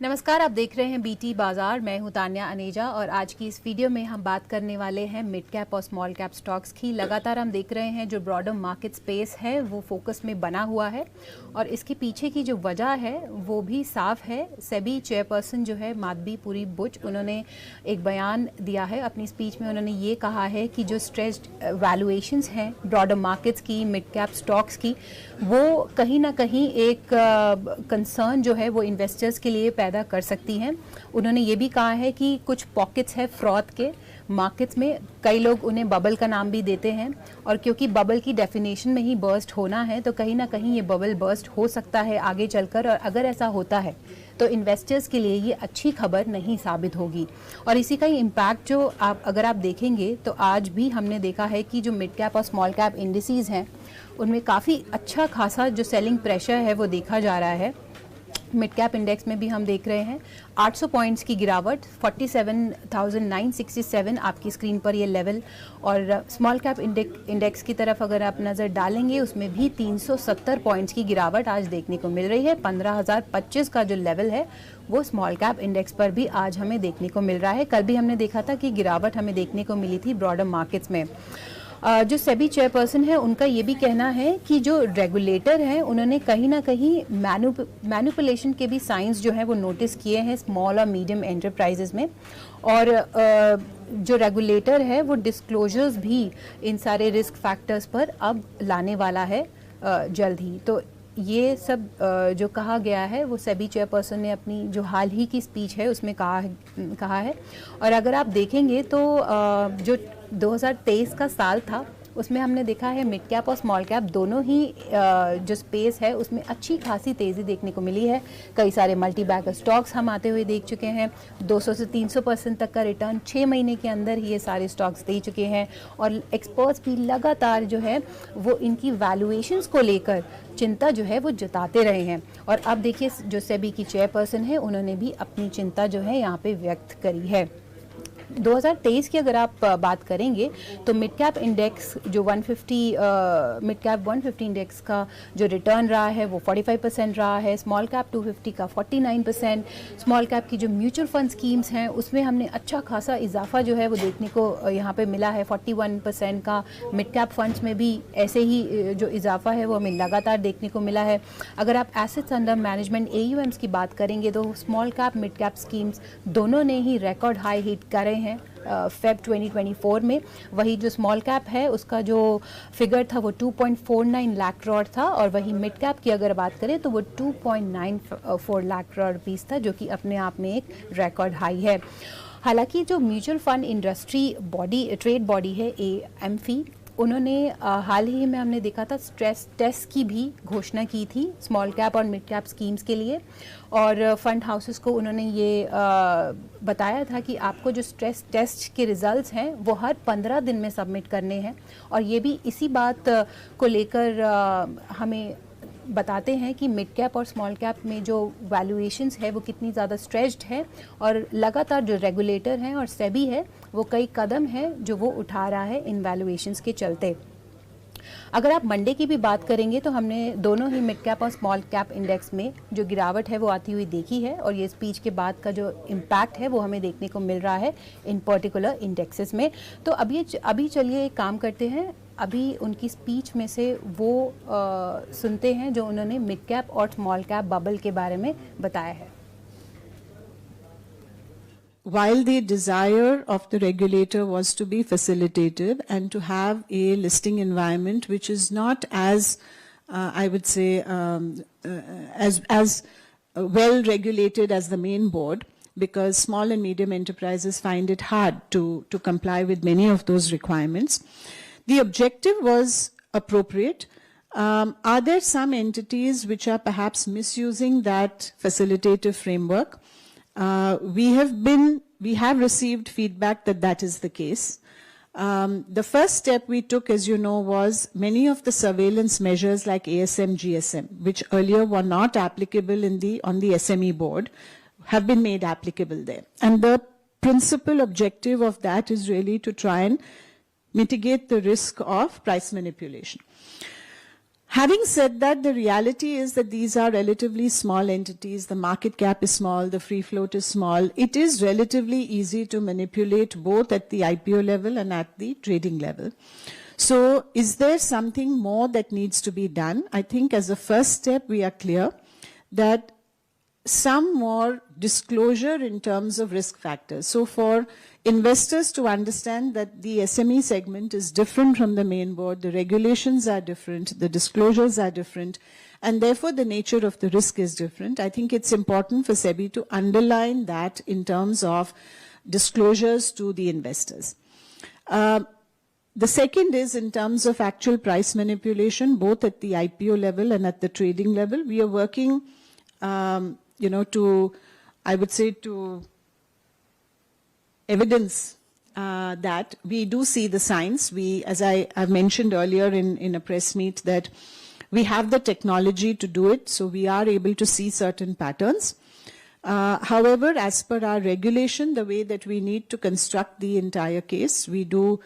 नमस्कार, आप देख रहे हैं बीटी बाजार। मैं हूं तान्या अनेजा और आज की इस वीडियो में हम बात करने वाले हैं मिड कैप और स्मॉल कैप स्टॉक्स की। लगातार हम देख रहे हैं जो ब्रॉडर मार्केट स्पेस है वो फोकस में बना हुआ है और इसके पीछे की जो वजह है वो भी साफ है। सेबी चेयरपर्सन जो है माधवी पुरी बुच, उन्होंने एक बयान दिया है अपनी स्पीच में। उन्होंने ये कहा है कि जो स्ट्रेस्ड वैल्यूएशंस हैं ब्रॉडर मार्केट्स की, मिड कैप स्टॉक्स की, वो कहीं ना कहीं एक कंसर्न जो है वो इन्वेस्टर्स के लिए पैदा कर सकती हैं। उन्होंने ये भी कहा है कि कुछ पॉकेट्स है फ्रॉड के मार्केट्स में, कई लोग उन्हें बबल का नाम भी देते हैं और क्योंकि बबल की डेफिनेशन में ही बर्स्ट होना है तो कहीं ना कहीं ये बबल बर्स्ट हो सकता है आगे चलकर, और अगर ऐसा होता है तो इन्वेस्टर्स के लिए ये अच्छी खबर नहीं साबित होगी। और इसी का ही इम्पैक्ट जो अगर आप देखेंगे तो आज भी हमने देखा है कि जो मिड कैप और स्मॉल कैप इंडिसेस हैं उनमें काफ़ी अच्छा खासा जो सेलिंग प्रेशर है वो देखा जा रहा है। मिड कैप इंडेक्स में भी हम देख रहे हैं 800 पॉइंट्स की गिरावट, 47,967 आपकी स्क्रीन पर ये लेवल। और स्मॉल कैप इंडेक्स की तरफ अगर आप नज़र डालेंगे उसमें भी 370 पॉइंट्स की गिरावट आज देखने को मिल रही है। 15,025 का जो लेवल है वो स्मॉल कैप इंडेक्स पर भी आज हमें देखने को मिल रहा है। कल भी हमने देखा था कि गिरावट हमें देखने को मिली थी ब्रॉडर मार्केट्स में। जो सेबी चेयरपर्सन है उनका ये भी कहना है कि जो रेगुलेटर है उन्होंने कहीं ना कहीं मैनिपुलेशन के भी साइंस जो है वो नोटिस किए हैं स्मॉल और मीडियम एंटरप्राइजेस में, और जो रेगुलेटर है वो डिस्क्लोजर्स भी इन सारे रिस्क फैक्टर्स पर अब लाने वाला है जल्द ही। तो ये सब जो कहा गया है वो सेबी चेयरपर्सन ने अपनी जो हाल ही की स्पीच है उसमें कहा है। और अगर आप देखेंगे तो जो 2023 का साल था उसमें हमने देखा है मिड कैप और स्मॉल कैप दोनों ही जो स्पेस है उसमें अच्छी खासी तेज़ी देखने को मिली है। कई सारे मल्टी बैगर स्टॉक्स हम आते हुए देख चुके हैं, 200 से 300% तक का रिटर्न 6 महीने के अंदर ही ये सारे स्टॉक्स दे चुके हैं। और एक्सपर्ट्स भी लगातार जो है वो इनकी वैल्यूएशंस को लेकर चिंता जो है वो जताते रहे हैं। और अब देखिए जो सेबी की चेयरपर्सन है उन्होंने भी अपनी चिंता जो है यहाँ पे व्यक्त करी है। 2023 की अगर आप बात करेंगे तो मिड कैप इंडेक्स जो 150 मिड कैप 150 इंडेक्स का जो रिटर्न रहा है वो 45% रहा है, स्मॉल कैप 250 का 49%। स्मॉल कैप की जो म्यूचुअल फंड स्कीम्स हैं उसमें हमने अच्छा खासा इजाफा जो है वो देखने को यहाँ पे मिला है, 41% का। मिड कैप फंड्स में भी ऐसे ही जो इजाफा है वो हमें लगातार देखने को मिला है। अगर आप एसेट्स अंडर मैनेजमेंट AUMs की बात करेंगे तो small cap mid cap schemes दोनों ने ही रिकॉर्ड हाई हिट करे हैं फेब 2024 में। वही जो स्मॉल कैप है उसका जो फिगर था वो 2.49 लाख करोड़ था और वही मिड कैप की अगर बात करें तो वो 2.94 लाख करोड़ रुपीस था, जो कि अपने आप में एक रिकॉर्ड हाई है। हालांकि जो mutual fund industry body, trade body है AMFI, उन्होंने हाल ही में हमने देखा था स्ट्रेस टेस्ट की भी घोषणा की थी स्मॉल कैप और मिड कैप स्कीम्स के लिए, और फंड हाउसेस को उन्होंने ये बताया था कि आपको जो स्ट्रेस टेस्ट के रिजल्ट्स हैं वो हर 15 दिन में सबमिट करने हैं। और ये भी इसी बात को लेकर हमें बताते हैं कि मिड कैप और स्मॉल कैप में जो वैल्यूएशंस है वो कितनी ज़्यादा स्ट्रेच्ड है, और लगातार जो रेगुलेटर हैं और सेबी है वो कई कदम है जो वो उठा रहा है इन वैल्यूएशंस के चलते। अगर आप मंडे की भी बात करेंगे तो हमने दोनों ही मिड कैप और स्मॉल कैप इंडेक्स में जो गिरावट है वो आती हुई देखी है, और ये स्पीच के बाद का जो इम्पैक्ट है वो हमें देखने को मिल रहा है इन पर्टिकुलर इंडेक्सेस में। तो अभी चलिए एक काम करते हैं, अभी उनकी स्पीच में से वो सुनते हैं जो उन्होंने मिड कैप और स्मॉल कैप बबल के बारे में बताया है। While the desire of the regulator was to be facilitative and to have a listing environment which is not as, I would say, as well regulated as the main board, because small and medium enterprises find it hard to comply with many of those requirements. The objective was appropriate. Are there some entities which are perhaps misusing that facilitative framework? We have received feedback that that is the case. The first step we took, as you know, was many of the surveillance measures like ASM, GSM, which earlier were not applicable on the SME board, have been made applicable there. And the principal objective of that is really to try and mitigate the risk of price manipulation. Having said that, the reality is that these are relatively small entities. The market cap is small, the free float is small. It is relatively easy to manipulate both at the IPO level and at the trading level. So is there something more that needs to be done? I think as a first step, we are clear that some more disclosure in terms of risk factors. So for investors to understand that the SME segment is different from the main board, the regulations are different, the disclosures are different, and therefore the nature of the risk is different. I think it's important for SEBI to underline that in terms of disclosures to the investors. The second is in terms of actual price manipulation, both at the IPO level and at the trading level. We are working I would say to evidence that we do see the signs. As I've mentioned earlier in a press meet, that we have the technology to do it, so we are able to see certain patterns. However, as per our regulation, the way that we need to construct the entire case, we do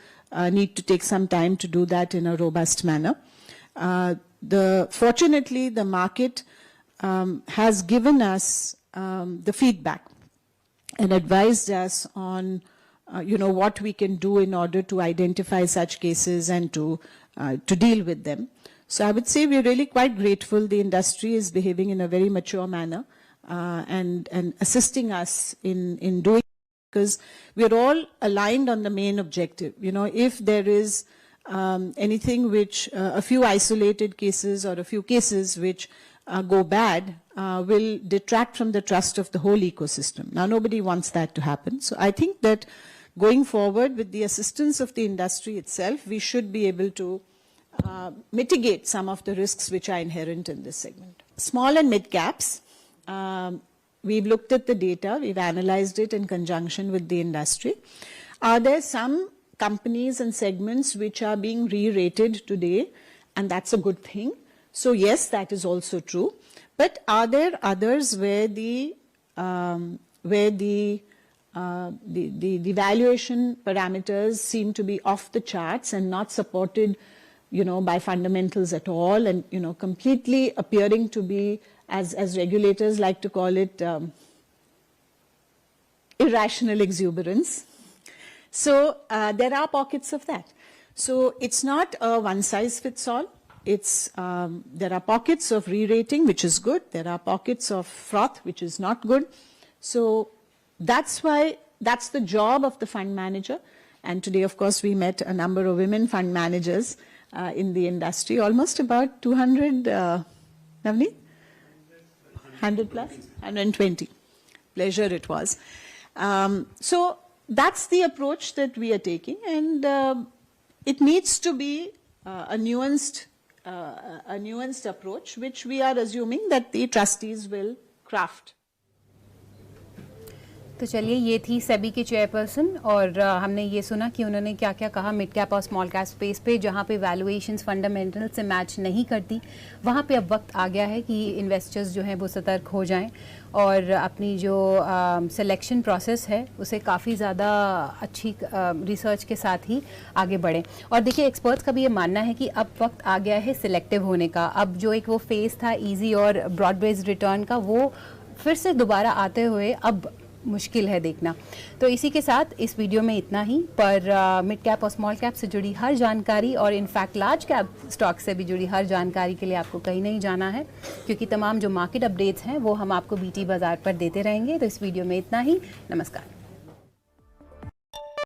need to take some time to do that in a robust manner. Fortunately, the market has given us the feedback and advised us on, what we can do in order to identify such cases and to deal with them. So I would say we're really quite grateful. The industry is behaving in a very mature manner and assisting us in doing, because we're all aligned on the main objective. If there is anything which a few isolated cases or a few cases which go bad, will detract from the trust of the whole ecosystem. Now, nobody wants that to happen. So I think that going forward with the assistance of the industry itself, we should be able to mitigate some of the risks which are inherent in this segment. Small and mid caps, we've looked at the data, we've analyzed it in conjunction with the industry. Are there some companies and segments which are being re-rated today? And that's a good thing. So yes, that is also true. But are there others where the valuation parameters seem to be off the charts and not supported, by fundamentals at all, and completely appearing to be, as regulators like to call it, irrational exuberance? So there are pockets of that. So it's not a one size fits all. There are pockets of re-rating, which is good. There are pockets of froth, which is not good. So that's the job of the fund manager. And today, of course, we met a number of women fund managers in the industry, almost about 200, Navneet? 100 plus? 120. Pleasure it was. So that's the approach that we are taking. And it needs to be a nuanced approach, which we are assuming that the trustees will craft. तो चलिए, ये थी सेबी की chairperson, और हमने ये सुना कि उन्होंने क्या क्या कहा मिड कैप और स्मॉल कैप स्पेस पे, जहाँ पे वैल्यूएशंस फंडामेंटल से मैच नहीं करती, वहाँ पे अब वक्त आ गया है कि इन्वेस्टर्स जो हैं वो सतर्क हो जाएं और अपनी जो सिलेक्शन प्रोसेस है उसे काफ़ी ज़्यादा अच्छी रिसर्च के साथ ही आगे बढ़ें। और देखिए, एक्सपर्ट्स का भी ये मानना है कि अब वक्त आ गया है सिलेक्टिव होने का। अब जो एक वो फेज़ था ईजी और ब्रॉड बेस्ड रिटर्न का, वो फिर से दोबारा आते हुए अब मुश्किल है देखना। तो इसी के साथ इस वीडियो में इतना ही, पर मिड कैप और स्मॉल कैप से जुड़ी हर जानकारी और इनफैक्ट लार्ज कैप स्टॉक से भी जुड़ी हर जानकारी के लिए आपको कहीं नहीं जाना है, क्योंकि तमाम जो मार्केट अपडेट्स हैं वो हम आपको बीटी बाजार पर देते रहेंगे। तो इस वीडियो में इतना ही। नमस्कार।